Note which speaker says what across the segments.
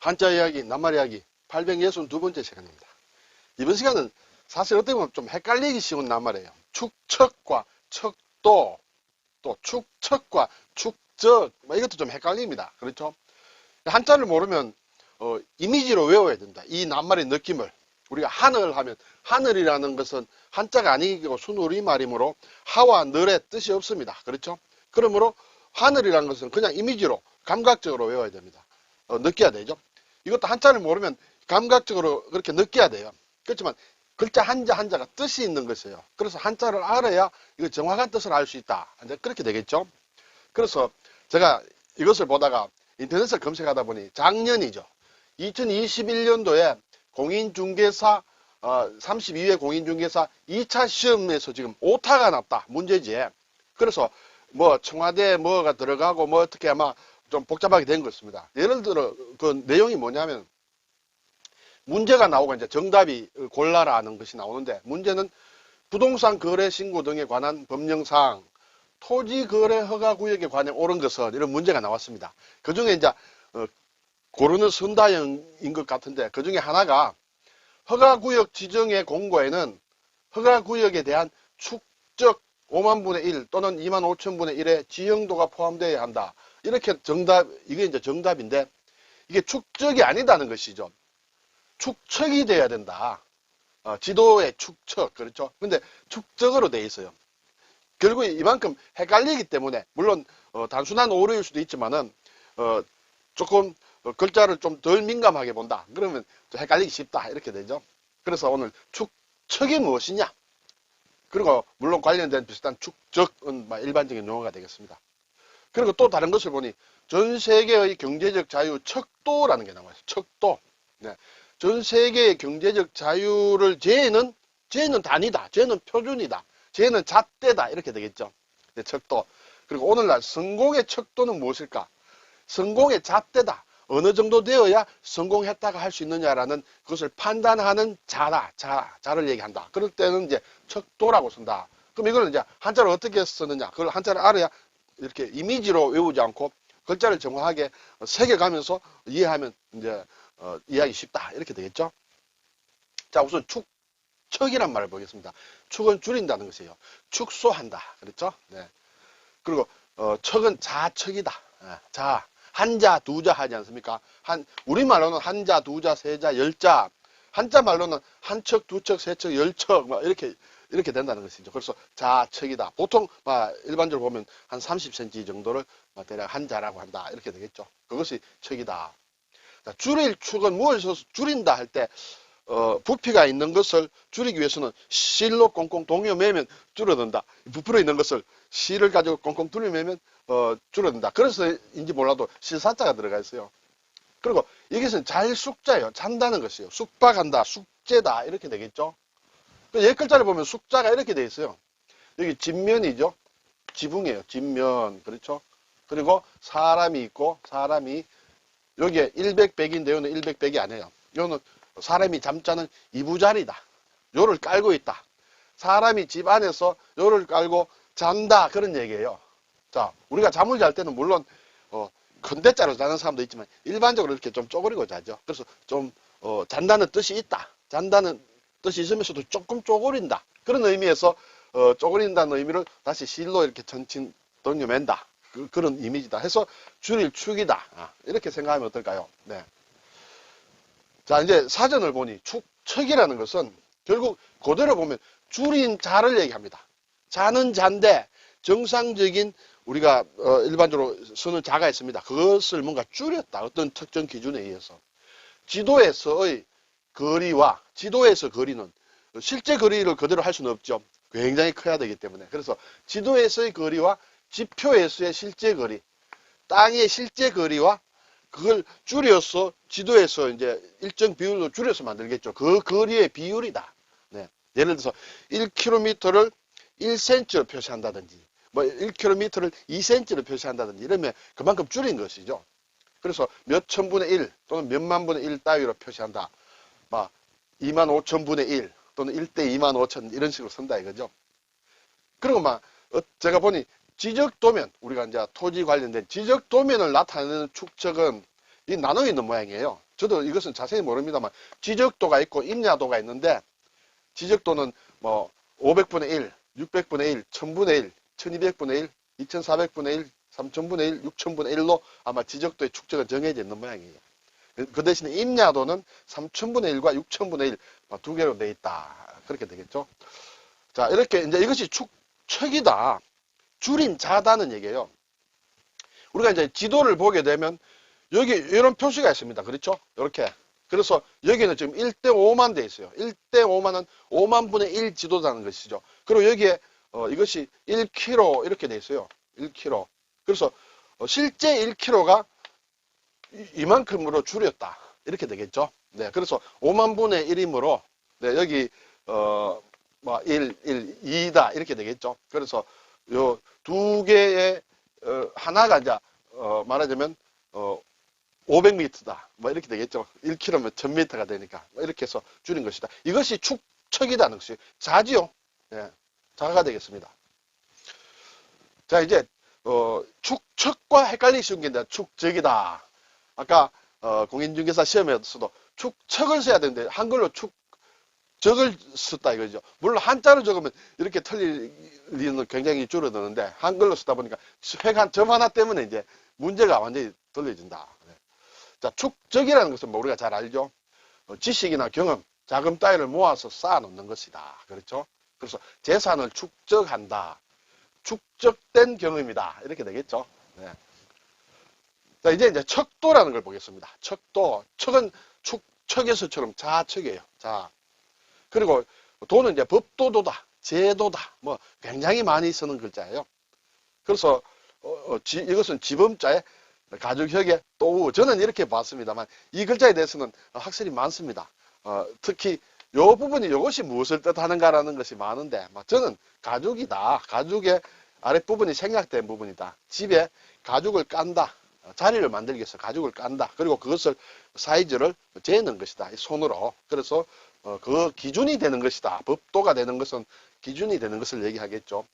Speaker 1: 한자 이야기, 낱말 이야기 862번째 시간입니다. 이번 시간은 사실 어떻게 보면 좀 헷갈리기 쉬운 낱말이에요. 축척과 척도, 또 축척과 축적, 이것도 좀 헷갈립니다. 그렇죠? 한자를 모르면 이미지로 외워야 된다. 이 낱말의 느낌을. 우리가 하늘 하면 하늘이라는 것은 한자가 아니고 순우리말이므로 하와 늘의 뜻이 없습니다. 그렇죠? 그러므로 하늘이라는 것은 그냥 이미지로 감각적으로 외워야 됩니다. 느껴야 되죠. 이것도 한자를 모르면 감각적으로 그렇게 느껴야 돼요. 그렇지만 글자 한자가 뜻이 있는 것이에요. 그래서 한자를 알아야 이거 정확한 뜻을 알 수 있다. 이제 그렇게 되겠죠. 그래서 제가 이것을 보다가 인터넷을 검색하다 보니 작년이죠. 2021년도에 공인중개사 32회 공인중개사 2차 시험에서 지금 오타가 났다. 문제지에. 그래서 뭐 청와대 뭐가 들어가고 뭐 어떻게 아마 좀 복잡하게 된 것 같습니다. 예를 들어 그 내용이 뭐냐면 문제가 나오고 이제 정답이 골라라는 것이 나오는데 문제는 부동산 거래 신고 등에 관한 법령상 토지 거래 허가 구역에 관해 옳은 것은 이런 문제가 나왔습니다. 그 중에 이제 고르는 선다형인 것 같은데 그 중에 하나가 허가구역 지정의 공고에는 허가구역에 대한 축적 5만 분의 1 또는 2만 5천 분의 1의 지형도가 포함되어야 한다. 이렇게 이게 이제 정답인데 이게 축적이 아니다는 것이죠. 축척이 돼야 된다. 지도의 축척, 그렇죠? 근데 축적으로 돼 있어요. 결국 이만큼 헷갈리기 때문에 물론 단순한 오류일 수도 있지만은 조금 글자를 좀 덜 민감하게 본다. 그러면 좀 헷갈리기 쉽다. 이렇게 되죠. 그래서 오늘 축척이 무엇이냐? 그리고 물론 관련된 비슷한 축적은 일반적인 용어가 되겠습니다. 그리고 또 다른 것을 보니 전 세계의 경제적 자유 척도라는 게 나와요. 척도. 네. 전 세계의 경제적 자유를 쟤는 단위다. 쟤는 표준이다. 쟤는 잣대다. 이렇게 되겠죠. 네, 척도. 그리고 오늘날 성공의 척도는 무엇일까? 성공의 잣대다. 어느 정도 되어야 성공했다가 할 수 있느냐라는 그것을 판단하는 자를 얘기한다. 그럴 때는 이제 척도라고 쓴다. 그럼 이걸 이제 한자로 어떻게 쓰느냐? 그걸 한자를 알아야 이렇게 이미지로 외우지 않고 글자를 정확하게 새겨가면서 이해하면 이제 이해하기 쉽다. 이렇게 되겠죠? 자, 우선 축척이란 말을 보겠습니다. 축은 줄인다는 것이에요. 축소한다. 그렇죠? 네. 그리고 척은 자척이다. 자. 한자, 두자 하지 않습니까? 우리말로는 한자, 두자, 세자, 열자. 한자 말로는 한척, 두척, 세척, 열척, 이렇게 된다는 것이죠. 그래서 자척이다. 보통, 일반적으로 보면 한 30cm 정도를 대략 한자라고 한다. 이렇게 되겠죠. 그것이 척이다. 자, 줄일 축은 무엇을 줄인다 할 때, 부피가 있는 것을 줄이기 위해서는 실로 꽁꽁 동여매면 줄어든다. 부풀어 있는 것을 실을 가지고 꽁꽁 둘러매면 줄어든다. 그래서인지 몰라도 실사자가 들어가 있어요. 그리고 여기서는 잘 숙자예요. 잔다는 것이에요. 숙박한다, 숙제다 이렇게 되겠죠. 옛 글자를 보면 숙자가 이렇게 돼 있어요. 여기 진면이죠. 지붕이에요. 진면. 그렇죠. 그리고 사람이 있고 사람이 여기에 100백인데 요는 100백이 아니에요. 요는 사람이 잠자는 이부자리다. 요를 깔고 있다. 사람이 집 안에서 요를 깔고 잔다. 그런 얘기예요. 자, 우리가 잠을 잘 때는 물론 큰 대자로 자는 사람도 있지만 일반적으로 이렇게 좀 쪼그리고 자죠. 그래서 좀 잔다는 뜻이 있다. 잔다는 뜻이 있으면서도 조금 쪼그린다. 그런 의미에서 쪼그린다는 의미를 다시 실로 이렇게 전친 동여맨다. 그런 이미지다. 해서 줄일 축이다. 이렇게 생각하면 어떨까요? 네. 자, 이제 사전을 보니 축척이라는 것은 결국 그대로 보면 줄인 자를 얘기합니다. 자는 잔데 정상적인 우리가 일반적으로 쓰는 자가 있습니다. 그것을 뭔가 줄였다. 어떤 특정 기준에 의해서. 지도에서의 거리와 지도에서 거리는 실제 거리를 그대로 할 수는 없죠. 굉장히 커야 되기 때문에. 그래서 지도에서의 거리와 지표에서의 실제 거리, 땅의 실제 거리와 그걸 줄여서 지도에서 이제 일정 비율로 줄여서 만들겠죠. 그 거리의 비율이다. 네. 예를 들어서 1km를 1cm로 표시한다든지 뭐 1km를 2cm로 표시한다든지 이러면 그만큼 줄인 것이죠. 그래서 몇 천분의 1 또는 몇만 분의 1 따위로 표시한다. 막 2만 5천 분의 1 또는 1대 2만 5천 이런 식으로 쓴다 이거죠. 그리고 제가 보니 지적도면 우리가 이제 토지 관련된 지적도면을 나타내는 축척은 이 나눠 있는 모양이에요. 저도 이것은 자세히 모릅니다만 지적도가 있고 임야도가 있는데 지적도는 뭐 500분의 1, 600분의 1, 1000분의 1, 1200분의 1, 2400분의 1, 3000분의 1, 6000분의 1로 아마 지적도의 축적은 정해져 있는 모양이에요. 그 대신에 임야도는 3000분의 1과 6000분의 1 두 개로 돼 있다. 그렇게 되겠죠. 자, 이렇게 이제 이것이 축척이다. 줄임 자다는 얘기예요. 우리가 이제 지도를 보게 되면 여기 이런 표시가 있습니다. 그렇죠? 이렇게. 그래서 여기는 지금 1대5만 돼 있어요. 1대5만은 5만 분의 1 지도라는 것이죠. 그리고 여기에 이것이 1km 이렇게 돼 있어요. 1km. 그래서 실제 1km가 이만큼으로 줄였다. 이렇게 되겠죠. 네. 그래서 5만 분의 1이므로 네, 여기 뭐 1, 2다 이렇게 되겠죠. 그래서 요 두 개의 하나가 이제 말하자면 500m다. 뭐 이렇게 되겠죠. 1km면 1000m가 되니까 뭐 이렇게 해서 줄인 것이다. 이것이 축척이라는 것이 자지요. 네, 자가 되겠습니다. 자, 이제 축척과 헷갈리기 쉬운 게 이제 축적이다. 아까 공인중개사 시험에서도 축척을 써야 되는데 한글로 축적을 썼다 이거죠. 물론 한자로 적으면 이렇게 틀리는 굉장히 줄어드는데 한글로 쓰다 보니까 획한 점 하나 때문에 이제 문제가 완전히 돌려진다. 자, 축적이라는 것은 뭐 우리가 잘 알죠. 지식이나 경험, 자금 따위를 모아서 쌓아놓는 것이다. 그렇죠? 그래서 재산을 축적한다. 축적된 경험이다. 이렇게 되겠죠. 네. 자, 이제 척도라는 걸 보겠습니다. 척도. 척은 축척에서처럼 자척이에요. 자. 그리고 도는 이제 법도도다. 제도다. 뭐 굉장히 많이 쓰는 글자예요. 그래서 이것은 지범자에 가죽혁에 또 저는 이렇게 봤습니다만 이 글자에 대해서는 학설이 많습니다. 특히 요 부분이 이것이 무엇을 뜻하는가라는 것이 많은데 저는 가죽이다. 가죽의 아랫부분이 생략된 부분이다. 집에 가죽을 깐다. 자리를 만들기 위해서 가죽을 깐다. 그리고 그것을 사이즈를 재는 것이다. 이 손으로. 그래서 그 기준이 되는 것이다. 법도가 되는 것은 기준이 되는 것을 얘기하겠죠.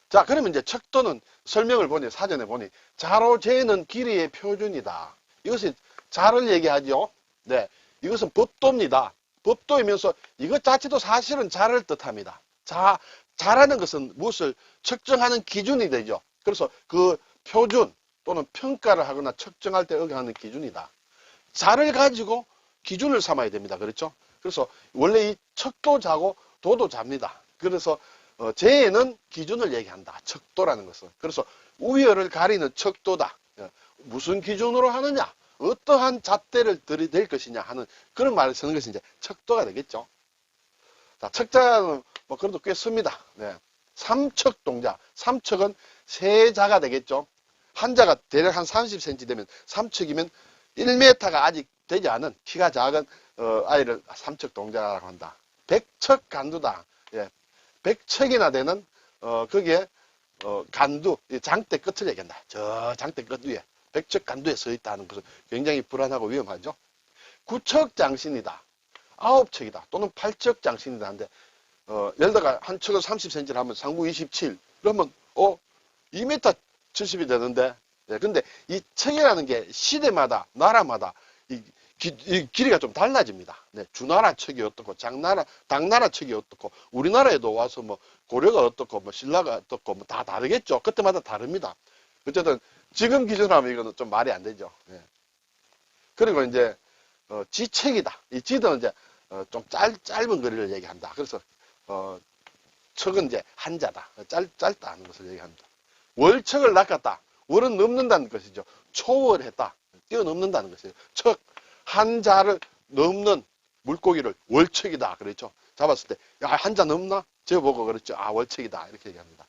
Speaker 1: 자, 그러면 이제 척도는 설명을 보니, 사전에 보니, 자로 재는 길이의 표준이다. 이것이 자를 얘기하죠. 네. 이것은 법도입니다. 법도이면서 이것 자체도 사실은 자를 뜻합니다. 자라는 것은 무엇을 측정하는 기준이 되죠. 그래서 그 표준 또는 평가를 하거나 측정할 때 의하는 기준이다. 자를 가지고 기준을 삼아야 됩니다. 그렇죠? 그래서 원래 이 척도 자고 도도 잡니다. 그래서 재에는 기준을 얘기한다. 척도라는 것은. 그래서 우열을 가리는 척도다. 무슨 기준으로 하느냐? 어떠한 잣대를 들이댈 것이냐 하는 그런 말을 쓰는 것이 이제 척도가 되겠죠. 자, 척자는 뭐 그래도 꽤 씁니다. 네. 삼척동자. 삼척은 세 자가 되겠죠. 한자가 대략 한 30cm 되면 삼척이면 1m가 아직 되지 않은 키가 작은 아이를 삼척동자라고 한다. 백척간두다. 예. 100척이나 되는 거기에 간두, 장대 끝을 얘기한다. 저 장대 끝 위에 100척 간두에 서 있다는 것은 굉장히 불안하고 위험하죠. 9척 장신이다. 9척이다. 또는 8척 장신이다. 한데 예를 들어 한 척을 30cm를 하면 상부 27. 그러면 2m 70이 되는데 근데 이 척이라는 게 시대마다 나라마다 이 길이가 좀 달라집니다. 네, 주나라 척이 어떻고, 당나라 척이 어떻고, 우리나라에도 와서 뭐 고려가 어떻고, 뭐 신라가 어떻고, 뭐 다 다르겠죠. 그때마다 다릅니다. 어쨌든 지금 기준으로 하면 이거는 좀 말이 안 되죠. 네. 그리고 이제 지책이다. 이 지도는 이제 좀 짧은 거리를 얘기한다. 그래서 척은 이제 한자다. 짧다 하는 것을 얘기합니다. 월척을 낚았다. 월은 넘는다는 것이죠. 초월했다. 뛰어넘는다는 것이에요. 척. 한자를 넘는 물고기를 월척이다. 그랬죠. 잡았을 때, 야, 한자 넘나? 재보고 그랬죠. 아, 월척이다. 이렇게 얘기합니다.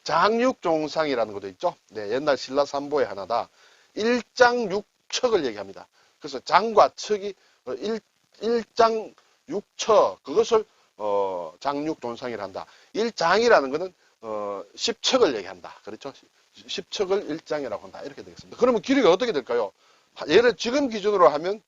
Speaker 1: 장육종상이라는 것도 있죠. 네, 옛날 신라 삼보의 하나다. 일장육척을 얘기합니다. 그래서 장과 척이 일장육척, 그것을 장육종상이라 한다. 일장이라는 것은 10척을 얘기한다. 그렇죠. 10척을 일장이라고 한다. 이렇게 되겠습니다. 그러면 길이가 어떻게 될까요? 예를 지금 기준으로 하면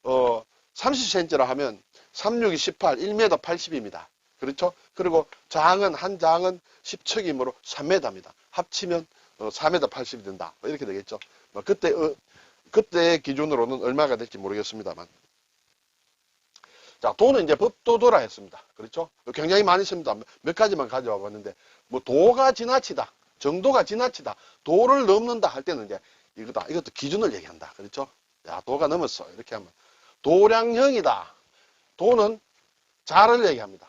Speaker 1: 30cm라 하면 36이 18, 1m 80입니다. 그렇죠? 그리고 한 장은 10척이므로 3m입니다. 합치면 4m 80이 된다. 이렇게 되겠죠. 그때 그때 기준으로는 얼마가 될지 모르겠습니다만. 자, 도는 이제 법도도라 했습니다. 그렇죠? 굉장히 많이 씁니다. 몇 가지만 가져와 봤는데, 뭐, 도가 지나치다, 정도가 지나치다, 도를 넘는다 할 때는 이제 이거다. 이것도 기준을 얘기한다. 그렇죠? 야, 도가 넘었어. 이렇게 하면. 도량형이다. 도는 자를 얘기합니다.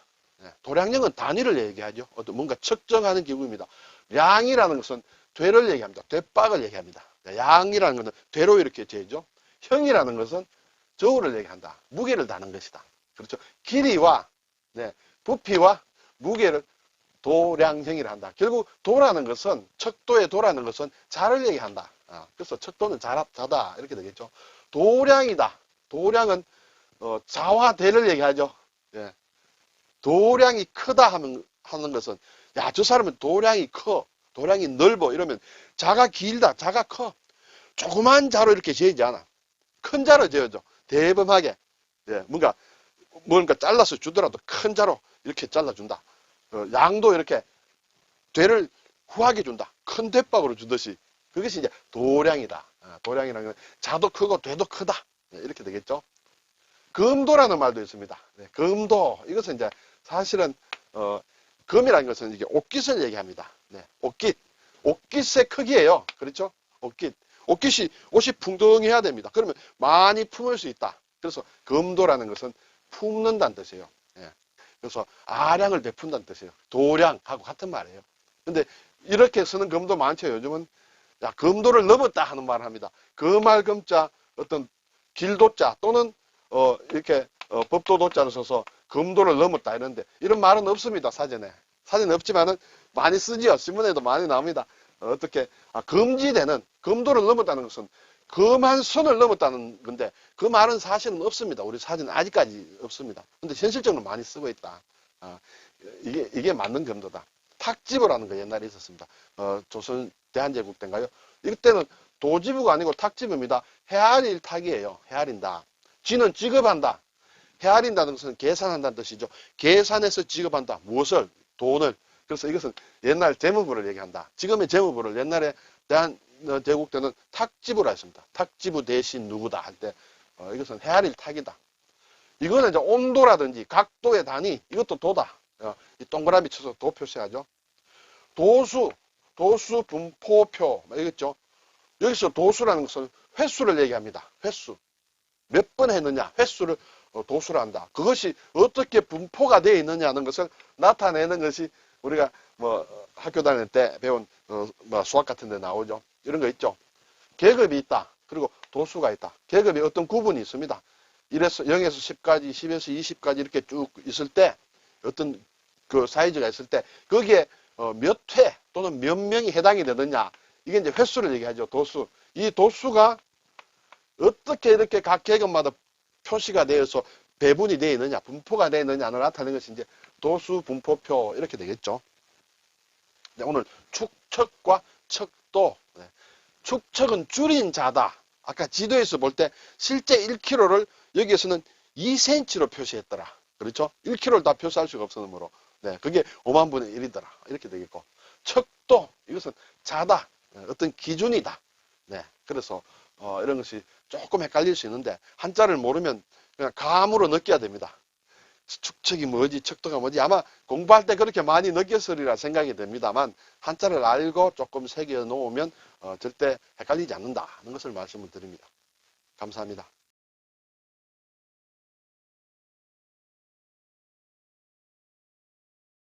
Speaker 1: 도량형은 단위를 얘기하죠. 어떤 뭔가 측정하는 기구입니다. 량이라는 것은 되를 얘기합니다. 되박을 얘기합니다. 양이라는 것은 되로 이렇게 재죠. 형이라는 것은 저울을 얘기한다. 무게를 다는 것이다. 그렇죠. 길이와 부피와 무게를 도량형이라 한다. 결국 도라는 것은 척도의 도라는 것은 자를 얘기한다. 그래서 척도는 자다 이렇게 되겠죠. 도량이다. 도량은 자와 대를 얘기하죠. 예. 도량이 크다 하는 것은 야, 저 사람은 도량이 커. 도량이 넓어. 이러면 자가 길다. 자가 커. 조그만 자로 이렇게 재지 않아. 큰 자로 재어줘. 대범하게. 예, 뭔가 잘라서 주더라도 큰 자로 이렇게 잘라준다. 양도 이렇게 되를 후하게 준다. 큰 대박으로 주듯이. 그것이 이제 도량이다. 도량이라는 건 자도 크고 되도 크다. 이렇게 되겠죠. 금도라는 말도 있습니다. 금도. 이것은 이제 사실은, 금이라는 것은 이게 옷깃을 얘기합니다. 옷깃의 크기예요. 그렇죠? 옷이 풍덩해야 됩니다. 그러면 많이 품을 수 있다. 그래서 금도라는 것은 품는다는 뜻이에요. 그래서 아량을 베푼다는 뜻이에요. 도량하고 같은 말이에요. 근데 이렇게 쓰는 금도 많죠. 요즘은 야, 금도를 넘었다 하는 말을 합니다. 금할 금자 어떤 길도자 또는 이렇게 법도도자를 써서 금도를 넘었다 이런데 이런 말은 없습니다. 사전에 없지만은 많이 쓰지요. 신문에도 많이 나옵니다. 어떻게 금지되는 금도를 넘었다는 것은 금한 선을 넘었다는 건데 그 말은 사실은 없습니다. 우리 사전에 아직까지 없습니다. 근데 현실적으로 많이 쓰고 있다. 이게 맞는 금도다. 탁지부라는 거 옛날에 있었습니다. 조선 대한제국 때인가요? 이때는 도지부가 아니고 탁지부입니다. 헤아릴 탁이에요. 헤아린다. 지는 지급한다. 헤아린다는 것은 계산한다는 뜻이죠. 계산해서 지급한다. 무엇을? 돈을. 그래서 이것은 옛날 재무부를 얘기한다. 지금의 재무부를 옛날에 대한제국 때는 탁지부라 했습니다. 탁지부 대신 누구다 할 때 이것은 헤아릴 탁이다. 이거는 이제 온도라든지 각도의 단위 이것도 도다. 이 동그라미 쳐서 도 표시하죠. 도수 분포표 알겠죠? 여기서 도수라는 것은 횟수를 얘기합니다. 횟수. 몇 번 했느냐 횟수를 도수를 한다. 그것이 어떻게 분포가 되어 있느냐는 것을 나타내는 것이 우리가 뭐 학교 다닐 때 배운 뭐 수학 같은 데 나오죠. 이런 거 있죠. 계급이 있다. 그리고 도수가 있다. 계급이 어떤 구분이 있습니다. 0에서 10까지, 10에서 20까지 이렇게 쭉 있을 때 어떤 그 사이즈가 있을 때 거기에 몇 회 또는 몇 명이 해당이 되느냐. 이게 이제 횟수를 얘기하죠. 도수. 이 도수가 어떻게 이렇게 각 계급마다 표시가 되어서 배분이 되어 있느냐, 분포가 되어 있느냐를 나타내는 것이 이제 도수 분포표 이렇게 되겠죠. 오늘 축척과 척도. 축척은 줄인 자다. 아까 지도에서 볼 때 실제 1kg를 여기에서는 2cm로 표시했더라. 그렇죠? 1kg를 다 표시할 수가 없으므로. 그게 5만 분의 1이더라. 이렇게 되겠고. 척도. 이것은 자다. 어떤 기준이다. 그래서 이런 것이 조금 헷갈릴 수 있는데 한자를 모르면 그냥 감으로 느껴야 됩니다. 축척이 뭐지 척도가 뭐지 아마 공부할 때 그렇게 많이 느꼈으리라 생각이 됩니다만 한자를 알고 조금 새겨 놓으면 절대 헷갈리지 않는다 하는 것을 말씀을 드립니다. 감사합니다.